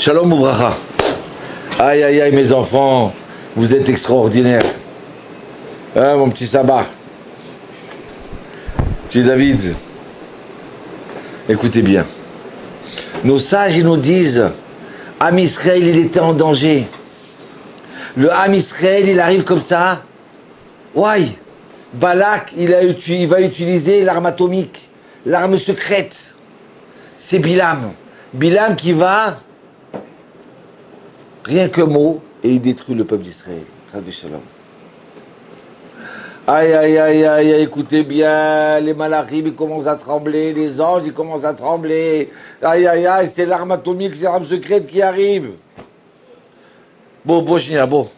Shalom Ouvracha. Aïe aïe aïe mes enfants, vous êtes extraordinaires. Hein, mon petit Sabah. Petit David. Écoutez bien. Nos sages, ils nous disent, Am Israël, il était en danger. Le Am Israël, il arrive comme ça. Ouais. Balak, il va utiliser l'arme atomique, l'arme secrète. C'est Bilam. Bilam qui va, rien que mot, et il détruit le peuple d'Israël. Rabbi Shalom. Aïe, aïe, aïe, aïe, écoutez bien, les malachim, ils commencent à trembler, les anges, ils commencent à trembler. Aïe, aïe, aïe, c'est l'arme atomique, c'est l'arme secrète qui arrive. Bon, bon.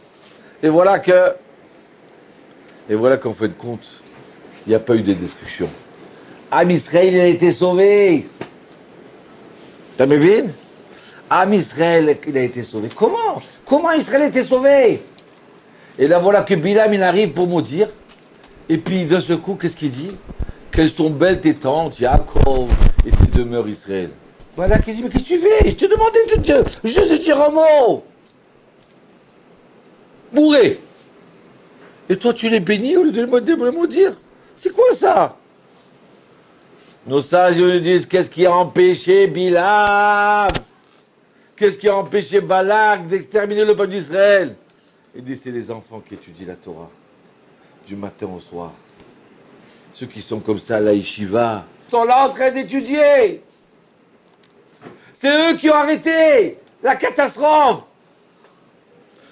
Et voilà qu'en fin de compte, il n'y a pas eu de destruction. Am Israël, il a été sauvé. T'as me vu? Am Israël, il a été sauvé. Comment Israël a été sauvé? Et là, voilà que Bilam, il arrive pour maudire. Et puis, d'un seul coup, qu'est-ce qu'il dit? Quelles sont belles tes tentes, Yaakov, et tes demeures, Israël. Voilà qu'il dit, mais qu'est-ce que tu fais? Je te demandais juste de dire un mot. Bourré. Et toi, tu les bénis au lieu de le maudire. C'est quoi ça? Nos sages nous disent, qu'est-ce qui a empêché Bilam? Qu'est-ce qui a empêché Balak d'exterminer le peuple d'Israël? Et c'est les enfants qui étudient la Torah, du matin au soir. Ceux qui sont comme ça à la yeshiva sont là en train d'étudier. C'est eux qui ont arrêté la catastrophe.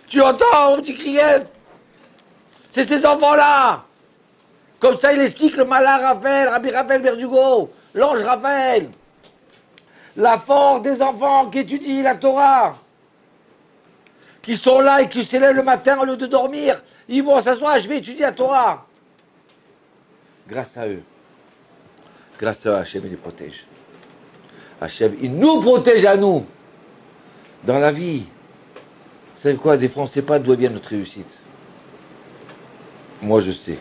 Tu entends, mon petit crief? C'est ces enfants-là. Comme ça, il explique le malin Raphaël, Rabbi Raphaël Berdugo, l'ange Raphaël. La force des enfants qui étudient la Torah, qui sont là et qui se lèvent le matin au lieu de dormir. Ils vont s'asseoir, je vais étudier la Torah. Grâce à eux, Hachem, il les protège. Hachem, il nous protège à nous. Dans la vie. Vous savez quoi, des fois, on ne sait pas d'où vient notre réussite. Moi, je sais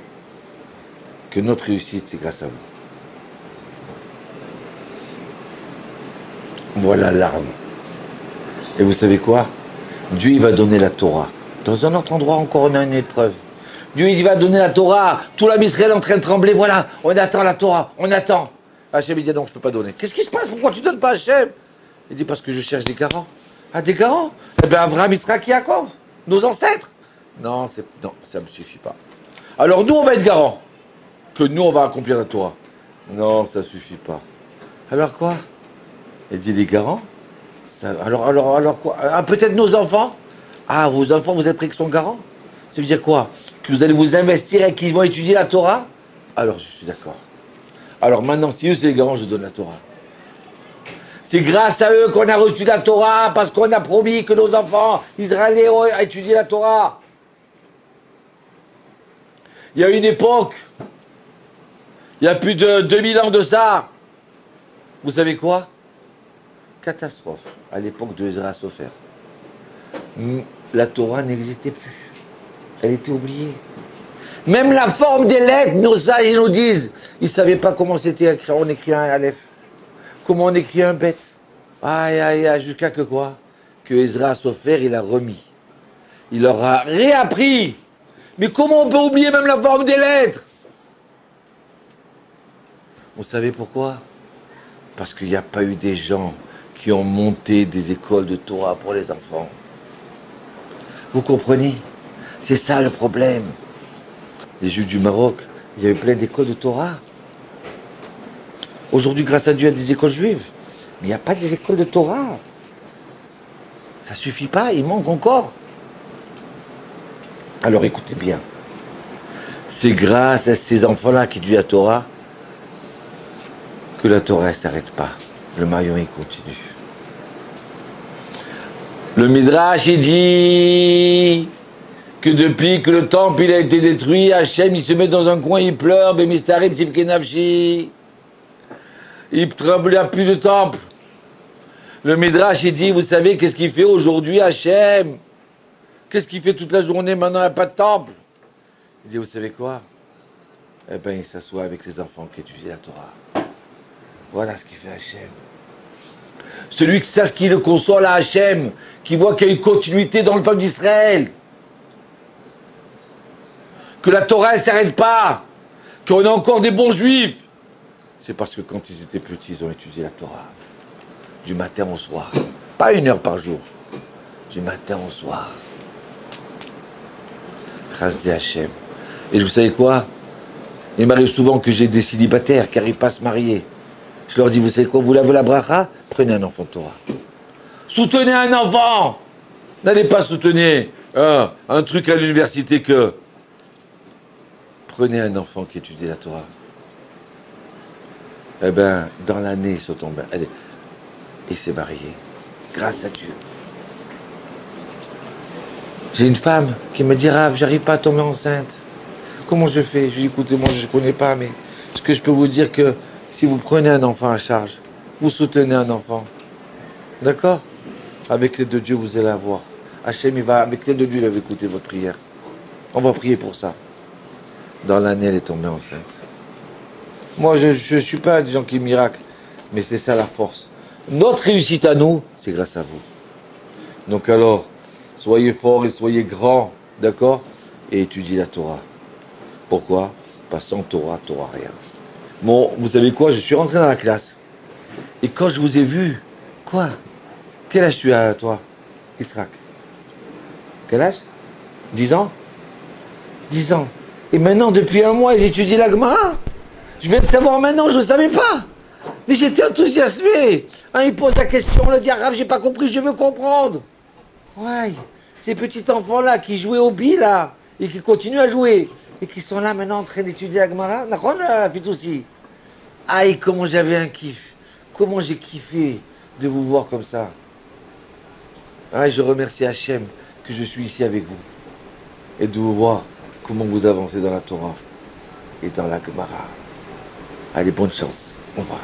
que notre réussite, c'est grâce à vous. Voilà l'arme. Et vous savez quoi? Dieu, il va donner la Torah. Dans un autre endroit, encore, on a une épreuve. Dieu, il va donner la Torah. Tout l'âme Israël est en train de trembler. Voilà, on attend la Torah. On attend. Hachem, il dit, non, je ne peux pas donner. Qu'est-ce qui se passe? Pourquoi tu ne donnes pas Hachem? Il dit, parce que je cherche des garants. Ah, des garants? Eh bien, Abraham, Israël, Yaakov, nos ancêtres. Non, ça ne me suffit pas. Alors, nous, on va être garants. Que nous, on va accomplir la Torah. Non, ça ne suffit pas. Alors quoi? Il dit, les garants? Alors quoi? Ah, peut-être nos enfants? Ah, vos enfants, vous êtes pris que sont garants? Ça veut dire quoi? Que vous allez vous investir et qu'ils vont étudier la Torah? Alors, je suis d'accord. Alors maintenant, si eux, c'est les garants, je donne la Torah. C'est grâce à eux qu'on a reçu la Torah, parce qu'on a promis que nos enfants israéliens vont étudier la Torah. Il y a une époque, il y a plus de 2000 ans de ça. Vous savez quoi? Catastrophe, à l'époque de Ezra Sofer. La Torah n'existait plus. Elle était oubliée. Même la forme des lettres, nos sages ils nous disent, ils ne savaient pas comment c'était écrit. On écrit un Aleph. Comment on écrit un Bet. Aïe, aïe, aïe, jusqu'à que quoi? Que Ezra Sofer, il a remis. Il leur a réappris. Mais comment on peut oublier même la forme des lettres? Vous savez pourquoi? Parce qu'il n'y a pas eu des gens qui ont monté des écoles de Torah pour les enfants. Vous comprenez? C'est ça le problème. Les Juifs du Maroc, il y avait plein d'écoles de Torah. Aujourd'hui, grâce à Dieu, il y a des écoles juives. Mais il n'y a pas des écoles de Torah. Ça ne suffit pas, il manque encore. Alors écoutez bien. C'est grâce à ces enfants-là qui étudient la Torah que la Torah ne s'arrête pas. Le maillon, il continue. Le Midrash, il dit que depuis que le temple il a été détruit, Hachem, il se met dans un coin, il pleure, Bemistarib Tivkenavshi. Il tremble, il n'y a plus de temple. Le Midrash, il dit, vous savez, qu'est-ce qu'il fait aujourd'hui, Hachem? Qu'est-ce qu'il fait toute la journée, maintenant, il n'y a pas de temple? Il dit, vous savez quoi? Eh bien, il s'assoit avec les enfants qui étudient la Torah. Voilà ce qu'il fait Hachem. Celui qui sait ce qui le console à Hachem, qui voit qu'il y a une continuité dans le peuple d'Israël. Que la Torah ne s'arrête pas, qu'on a encore des bons juifs. C'est parce que quand ils étaient petits, ils ont étudié la Torah. Du matin au soir. Pas 1 heure par jour. Du matin au soir. Grâce à Hachem. Et vous savez quoi? Il m'arrive souvent que j'ai des célibataires qui n'arrivent pas à se marier. Je leur dis, vous savez quoi? Vous lavez la bracha? Prenez un enfant de Torah. Soutenez un enfant! N'allez pas soutenir un truc à l'université que... Prenez un enfant qui étudie la Torah. Eh bien, dans l'année, ils sont tombés. Allez. Et s'est marié. Grâce à Dieu. J'ai une femme qui me dit, Rav, j'arrive pas à tomber enceinte. Comment je fais? Je lui dis, écoutez, moi, je ne connais pas, mais ce que je peux vous dire que si vous prenez un enfant à charge, vous soutenez un enfant. D'accord? Avec l'aide de Dieu, vous allez avoir. Hachem, avec l'aide de Dieu, il va écouter votre prière. On va prier pour ça. Dans l'année, elle est tombée enceinte. Moi, je ne suis pas des gens qui miracle, mais c'est ça la force. Notre réussite à nous, c'est grâce à vous. Donc alors, soyez forts et soyez grands, d'accord? Et étudiez la Torah. Pourquoi? Parce que sans Torah, Torah rien. Bon, vous savez quoi? Je suis rentré dans la classe. Et quand je vous ai vu, quoi? Quel âge tu as, toi, Yitzhak? Quel âge? 10 ans? 10 ans. Et maintenant, depuis 1 mois, ils étudient la Gemara. Je viens de savoir maintenant, je ne savais pas. Mais j'étais enthousiasmé. Il pose la question, on le dit, Rav, j'ai pas compris, je veux comprendre. Ouais, ces petits enfants-là qui jouaient au billes, là, et qui continuent à jouer, et qui sont là maintenant en train d'étudier la Gemara. D'accord, Fitoussi? Aïe, comment j'avais un kiff. Comment j'ai kiffé de vous voir comme ça. Je remercie Hachem que je suis ici avec vous. Et de vous voir comment vous avancez dans la Torah et dans la Gemara. Allez, bonne chance. On va.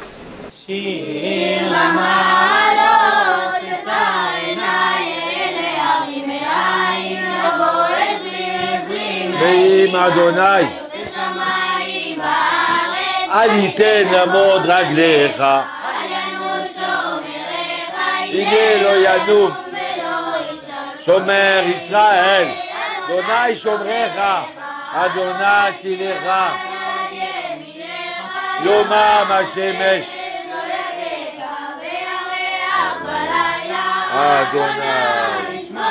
שיר המעלות אשא עיני להרים מעיים לבוא עזרי ועם אדוני שמיים בארץ אל ייתן עמוד רגליך עלינו שומריך הנה לא ינום ולא ישאר שומר ישראל אדוני שומריך אדוני צילך יומם השמש אדוני ישמור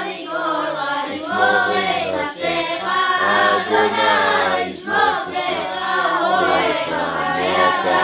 מכל רע ישמור את נפשך אדוני ישמור שכרך אוהליך ואתה